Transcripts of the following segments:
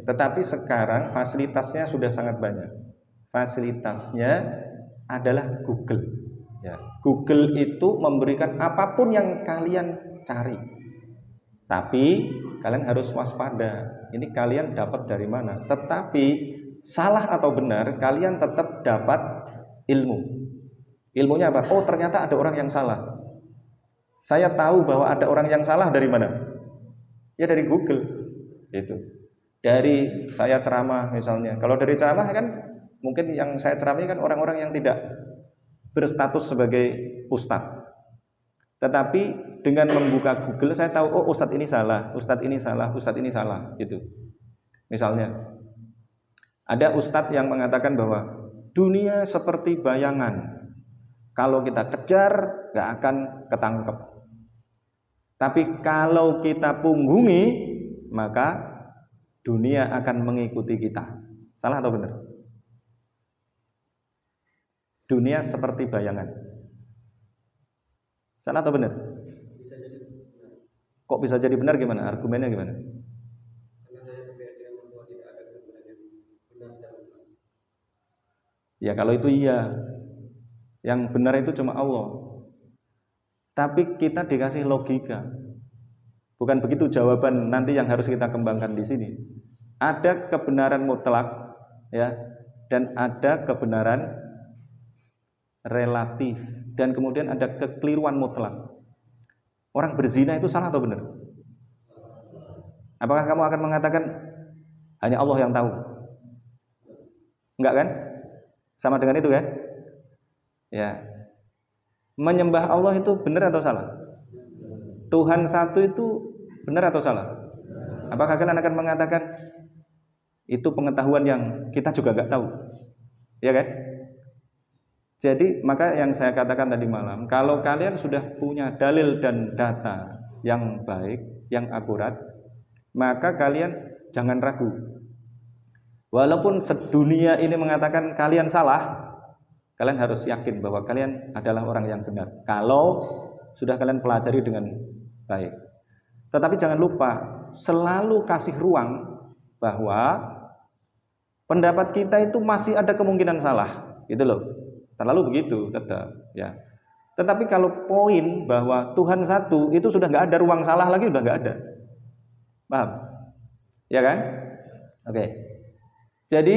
Tetapi sekarang fasilitasnya sudah sangat banyak. Fasilitasnya adalah Google. Ya, Google itu memberikan apapun yang kalian cari. Tapi kalian harus waspada. Ini kalian dapat dari mana? Tetapi salah atau benar, kalian tetap dapat ilmu. Ilmunya apa? Oh, ternyata ada orang yang salah. Saya tahu bahwa ada orang yang salah dari mana? Ya dari Google. Itu. Dari saya ceramah misalnya. Kalau dari ceramah kan mungkin yang saya ceramahi kan orang-orang yang tidak berstatus sebagai ustadz. Tetapi dengan membuka Google saya tahu, oh ustadz ini salah, ustadz ini salah, ustadz ini salah gitu. Misalnya ada ustadz yang mengatakan bahwa dunia seperti bayangan. Kalau kita kejar gak akan ketangkep. Tapi kalau kita punggungi maka dunia akan mengikuti kita. Salah atau benar? Dunia seperti bayangan. Salah atau benar? Kok bisa jadi benar gimana? Argumennya gimana? Ya kalau itu iya. Yang benar itu cuma Allah. Tapi kita dikasih logika. Bukan begitu jawaban nanti yang harus kita kembangkan di sini. Ada kebenaran mutlak, ya, dan ada kebenaran relatif, dan kemudian ada kekeliruan mutlak. Orang berzina itu salah atau benar? Apakah kamu akan mengatakan hanya Allah yang tahu? Enggak kan? Sama dengan itu kan? Ya. Menyembah Allah itu benar atau salah? Tuhan satu itu benar atau salah? Apakah kalian akan mengatakan itu pengetahuan yang kita juga nggak tahu, ya kan? Jadi maka yang saya katakan tadi malam, kalau kalian sudah punya dalil dan data yang baik, yang akurat, maka kalian jangan ragu. Walaupun sedunia ini mengatakan kalian salah, kalian harus yakin bahwa kalian adalah orang yang benar. Kalau sudah kalian pelajari dengan baik. Tetapi jangan lupa selalu kasih ruang bahwa pendapat kita itu masih ada kemungkinan salah, gitu loh. Terlalu begitu, tetap, ya. Tetapi kalau poin bahwa Tuhan satu itu sudah nggak ada ruang salah lagi, udah nggak ada. Paham? Ya kan? Oke. Jadi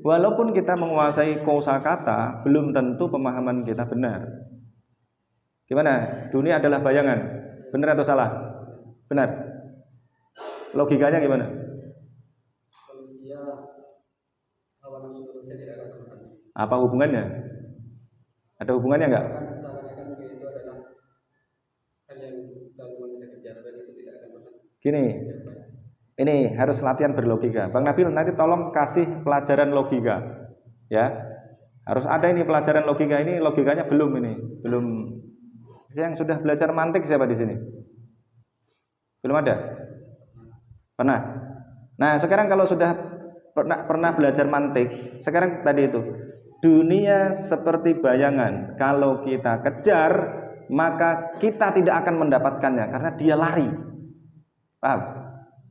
walaupun kita menguasai kosakata, belum tentu pemahaman kita benar. Gimana? Dunia adalah bayangan. Benar atau salah? Benar. Logikanya gimana? Apa hubungannya? Ada hubungannya enggak? Gini, ini harus latihan berlogika. Bang Nabil nanti tolong kasih pelajaran logika, ya. Harus ada ini pelajaran logika. Ini logikanya belum ini, belum. Yang sudah belajar mantik siapa di sini? Belum ada? Pernah? Nah sekarang kalau sudah pernah belajar mantik, sekarang tadi itu dunia seperti bayangan. Kalau kita kejar, maka kita tidak akan mendapatkannya karena dia lari. Paham?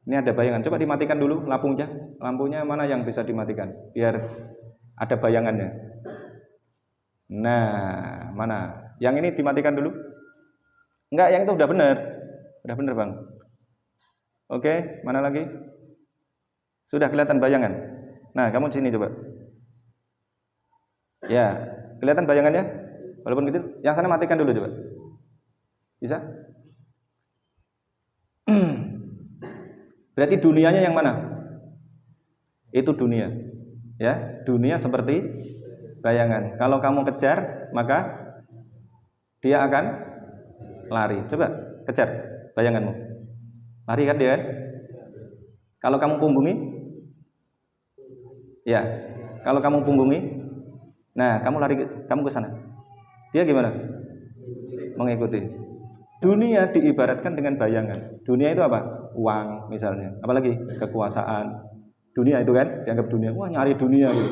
Ini ada bayangan. Coba dimatikan dulu lampunya. Lampunya mana yang bisa dimatikan? Biar ada bayangannya. Nah, mana? Yang ini dimatikan dulu? Enggak, yang itu udah benar. Udah benar, Bang. Oke, mana lagi? Sudah kelihatan bayangan. Nah, kamu sini coba. Ya, kelihatan bayangannya? Walaupun gitu, yang sana matikan dulu coba. Bisa? Berarti dunianya yang mana? Itu dunia. Ya, dunia seperti bayangan. Kalau kamu kejar, maka dia akan lari. Coba kejar bayanganmu. Lari kan dia? Kalau kamu punggungi? Ya. Kalau kamu punggungi, nah, kamu lari, kamu ke sana. Dia gimana? Mengikuti. Dunia diibaratkan dengan bayangan. Dunia itu apa? Uang misalnya. Apalagi kekuasaan. Dunia itu kan dianggap dunia. Wah, nyari dunia gitu.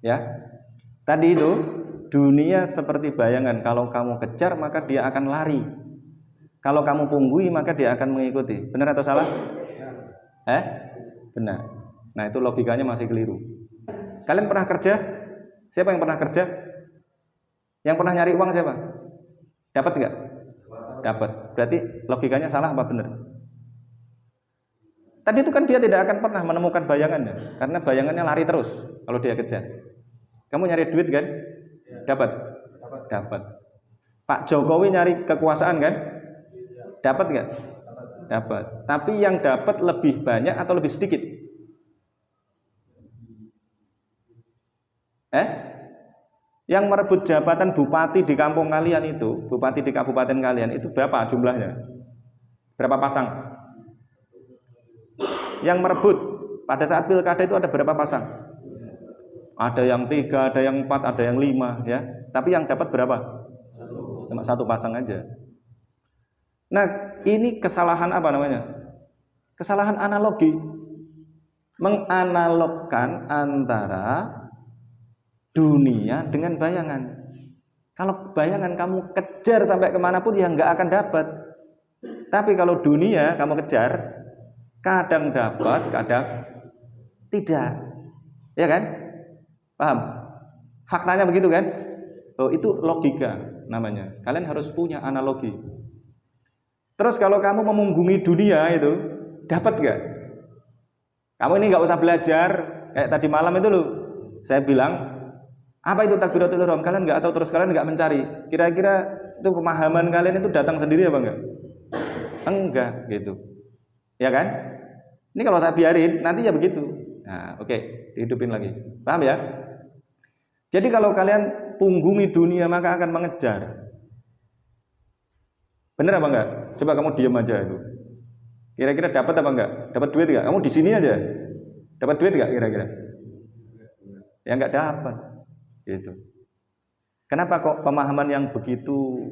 Ya. Tadi itu dunia seperti bayangan. Kalau kamu kejar maka dia akan lari. Kalau kamu punggui maka dia akan mengikuti. Benar atau salah? Benar. Nah, itu logikanya masih keliru. Kalian pernah kerja? Siapa yang pernah kerja? Yang pernah nyari uang siapa? Dapat nggak? Dapat. Berarti logikanya salah apa benar? Tadi itu kan dia tidak akan pernah menemukan bayangannya, karena bayangannya lari terus kalau dia kejar. Kamu nyari duit kan? Dapat. Dapat. Pak Jokowi nyari kekuasaan kan? Dapat nggak? Dapat. Tapi yang dapat lebih banyak atau lebih sedikit? Yang merebut jabatan bupati di kampung kalian itu, bupati di kabupaten kalian itu berapa jumlahnya? Berapa pasang? Yang merebut pada saat pilkada itu ada berapa pasang? Ada yang 3, ada yang 4, ada yang 5, ya. Tapi yang dapat berapa? Cuma 1 pasang aja. Nah, ini kesalahan apa namanya? Kesalahan analogi. Menganalogkan antara dunia dengan bayangan. Kalau bayangan kamu kejar sampai kemanapun ya nggak akan dapat. Tapi kalau dunia kamu kejar, kadang dapat, kadang tidak. Ya kan? Paham? Faktanya begitu kan? Oh, itu logika namanya. Kalian harus punya analogi. Terus kalau kamu memunggungi dunia itu, dapat nggak? Kamu ini nggak usah belajar. Kayak tadi malam itu loh, saya bilang, apa itu takbiratul ihram? Kalian nggak tahu, terus kalian nggak mencari. Kira-kira itu pemahaman kalian itu datang sendiri apa enggak? Enggak, gitu. Ya kan? Ini kalau saya biarin, nanti ya begitu. Nah, oke, dihidupin lagi. Paham ya? Jadi kalau kalian punggungi dunia maka akan mengejar. Bener apa enggak? Coba kamu diam aja itu. Kira-kira dapat apa enggak? Dapat duit enggak? Kamu di sini aja. Dapat duit enggak kira-kira? Ya enggak dapat. Gitu. Kenapa kok pemahaman yang begitu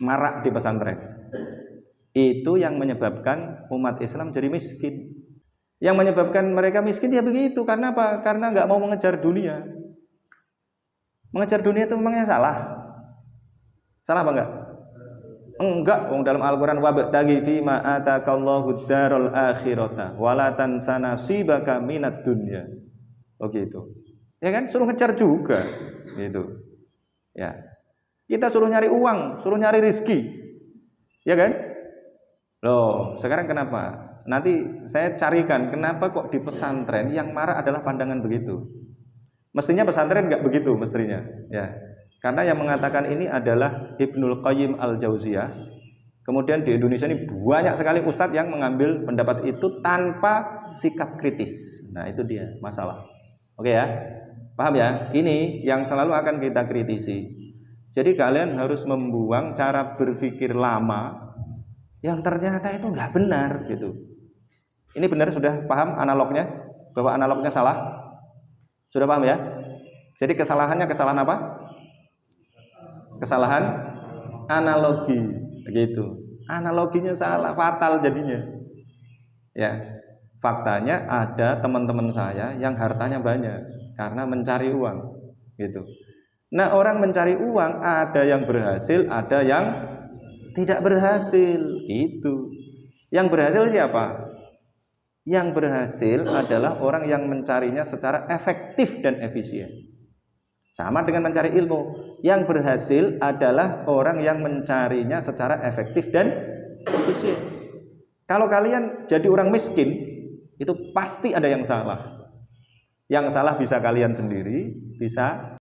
marak di pesantren? Itu yang menyebabkan umat Islam jadi miskin. Yang menyebabkan mereka miskin ya begitu. Karena apa? Karena nggak mau mengejar dunia. Mengejar dunia itu memangnya salah? Salah apa enggak? Enggak. Wong dalam Al-Qur'an wabtaghi fima atakallahu darul akhirata wala tansa nasibaka minad dunya. Oh gitu. Ya kan, suruh ngejar juga gitu. Ya. Kita suruh nyari uang, suruh nyari rizki. Ya kan? Loh, sekarang kenapa? Nanti saya carikan kenapa kok di pesantren yang marah adalah pandangan begitu. Mestinya pesantren enggak begitu mestinya, ya. Karena yang mengatakan ini adalah Ibnul Qayyim Al-Jauziyah. Kemudian di Indonesia ini banyak sekali ustadz yang mengambil pendapat itu tanpa sikap kritis. Nah, itu dia masalah. Oke ya? Paham ya? Ini yang selalu akan kita kritisi. Jadi kalian harus membuang cara berpikir lama yang ternyata itu nggak benar gitu. Ini benar, sudah paham analognya? Bahwa analognya salah? Sudah paham ya? Jadi kesalahannya kesalahan apa? Kesalahan analogi, begitu. Analoginya salah, fatal jadinya. Ya, faktanya ada teman-teman saya yang hartanya banyak karena mencari uang, gitu. Nah, orang mencari uang ada yang berhasil, ada yang tidak berhasil, gitu. Yang berhasil siapa? Yang berhasil adalah orang yang mencarinya secara efektif dan efisien. Sama dengan mencari ilmu. Yang berhasil adalah orang yang mencarinya secara efektif dan efisien. Kalau kalian jadi orang miskin, itu pasti ada yang salah. Yang salah bisa kalian sendiri, bisa